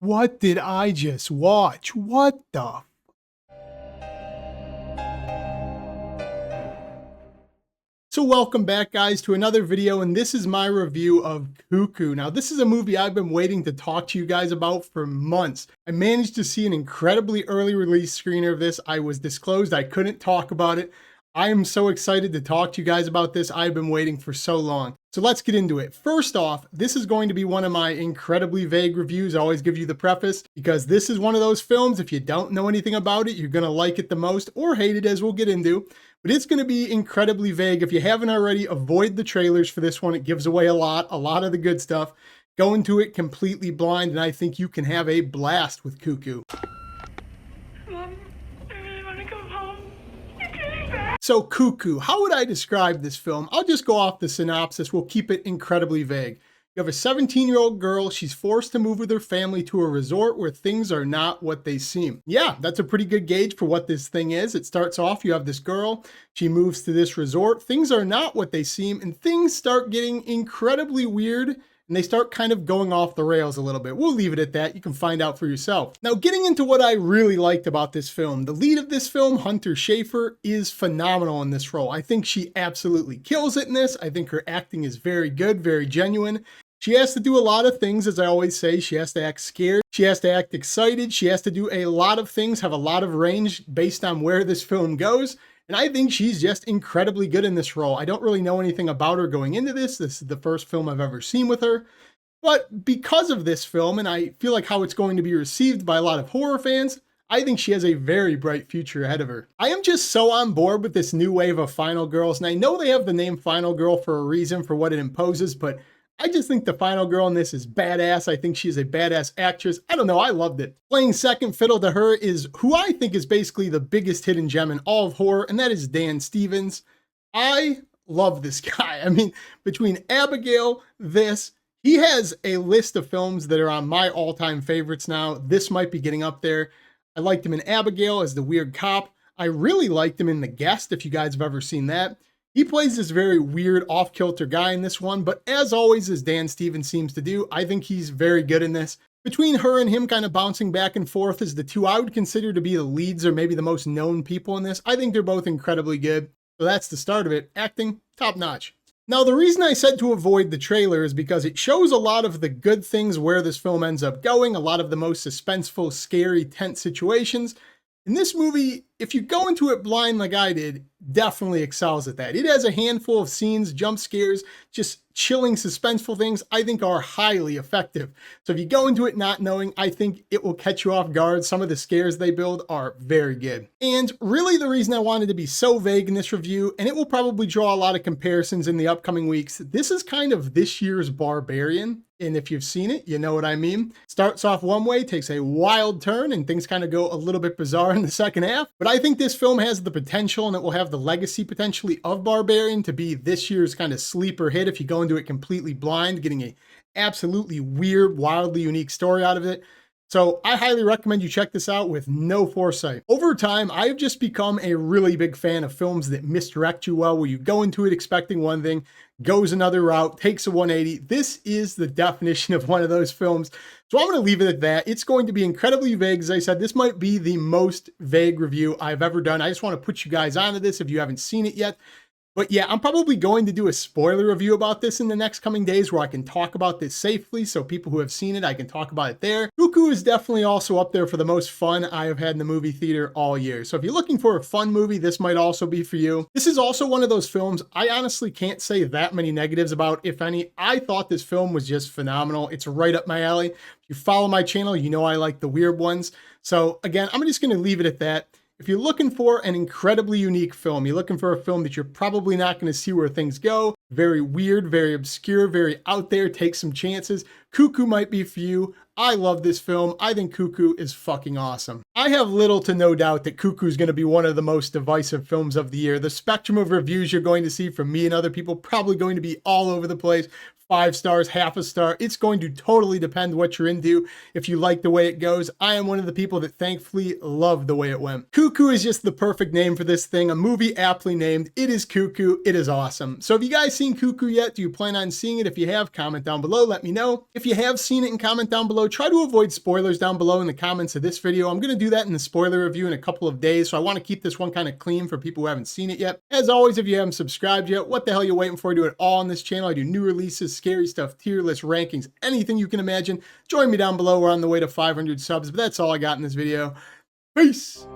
What did I just watch? What the? So welcome back, guys, to another video, and this is my review of Cuckoo. Now, this is a movie I've been waiting to talk to you guys about for months. I managed to see an incredibly early release screener of this. I was disclosed I couldn't talk about it. I am so excited to talk to you guys about this. I've been waiting for so long. So let's get into it. First off, this is going to be one of my incredibly vague reviews. I always give you the preface because this is one of those films, if you don't know anything about it, you're going to like it the most or hate it, as we'll get into. But it's going to be incredibly vague. If you haven't already, avoid the trailers for this one. It gives away a lot of the good stuff. Go into it completely blind, and I think you can have a blast with Cuckoo. Mom, I really want to go home. You're getting back. So Cuckoo, how would I describe this film? I'll just go off the synopsis. We'll keep it incredibly vague. You have a 17-year-old girl. She's forced to move with her family to a resort where things are not what they seem. Yeah, that's a pretty good gauge for what this thing is. It starts off, you have this girl. She moves to this resort. Things are not what they seem, and things start getting incredibly weird, and they start kind of going off the rails a little bit. We'll leave it at that. You can find out for yourself. Now, getting into what I really liked about this film. The lead of this film, Hunter Schafer, is phenomenal in this role. I think she absolutely kills it in this. I think her acting is very good, very genuine. She has to do a lot of things, as I always say. She has to act scared. She has to act excited. She has to do a lot of things, have a lot of range based on where this film goes. And I think she's just incredibly good in this role. I don't really know anything about her going into this. This is the first film I've ever seen with her. But because of this film, and I feel like how it's going to be received by a lot of horror fans, I think she has a very bright future ahead of her. I am just so on board with this new wave of Final Girls, and I know they have the name Final Girl for a reason, for what it imposes, but I just think the final girl in this is badass. I think she's a badass actress. I don't know, I loved it. Playing second fiddle to her is who I think is basically the biggest hidden gem in all of horror, and that is Dan Stevens. I love this guy. I mean, between Abigail, this, he has a list of films that are on my all-time favorites now. This might be getting up there. I liked him in Abigail as the weird cop. I really liked him in The Guest, if you guys have ever seen that. He plays this very weird, off-kilter guy in this one, but as always, as Dan Stevens seems to do, I think he's very good in this. Between her and him kind of bouncing back and forth as the two I would consider to be the leads or maybe the most known people in this, I think they're both incredibly good. So that's the start of it. Acting, top notch. Now, the reason I said to avoid the trailer is because it shows a lot of the good things where this film ends up going, a lot of the most suspenseful, scary, tense situations. In this movie, if you go into it blind like I did, definitely excels at that. It has a handful of scenes, jump scares, just chilling, suspenseful things I think are highly effective. So if you go into it not knowing, I think it will catch you off guard. Some of the scares they build are very good. And really the reason I wanted to be so vague in this review, and it will probably draw a lot of comparisons in the upcoming weeks, this is kind of this year's Barbarian. And if you've seen it, you know what I mean. Starts off one way, takes a wild turn, and things kind of go a little bit bizarre in the second half. But I think this film has the potential, and it will have the legacy potentially of Barbarian to be this year's kind of sleeper hit if you go into it completely blind, getting a absolutely weird, wildly unique story out of it. So I highly recommend you check this out with no foresight. Over time, I've just become a really big fan of films that misdirect you well, where you go into it expecting one thing, goes another route, takes a 180. This is the definition of one of those films. So I'm going to leave it at that. It's going to be incredibly vague. As I said, this might be the most vague review I've ever done. I just want to put you guys onto this if you haven't seen it yet. But yeah, I'm probably going to do a spoiler review about this in the next coming days where I can talk about this safely. So people who have seen it, I can talk about it there. Cuckoo is definitely also up there for the most fun I have had in the movie theater all year. So if you're looking for a fun movie, this might also be for you. This is also one of those films I honestly can't say that many negatives about, if any. I thought this film was just phenomenal. It's right up my alley. If you follow my channel, you know I like the weird ones. So again, I'm just going to leave it at that. If you're looking for an incredibly unique film, you're looking for a film that you're probably not going to see where things go, very weird, very obscure, very out there, take some chances, Cuckoo might be for you. I love this film. I think Cuckoo is fucking awesome. I have little to no doubt that Cuckoo is going to be one of the most divisive films of the year. The spectrum of reviews you're going to see from me and other people probably going to be all over the place. 5 stars, half a star. It's going to totally depend what you're into. If you like the way it goes, I am one of the people that thankfully love the way it went. Cuckoo is just the perfect name for this thing. A movie aptly named. It is Cuckoo. It is awesome. So have you guys seen Cuckoo yet? Do you plan on seeing it? If you have, comment down below. Let me know. If you have seen it, and comment down below. Try to avoid spoilers down below in the comments of this video. I'm going to do that in the spoiler review in a couple of days. So I want to keep this one kind of clean for people who haven't seen it yet. As always, if you haven't subscribed yet, what the hell are you waiting for? I do it all on this channel. I do new releases, scary stuff, tier lists, rankings, anything you can imagine. Join me down below. We're on the way to 500 subs, but that's all I got in this video. Peace.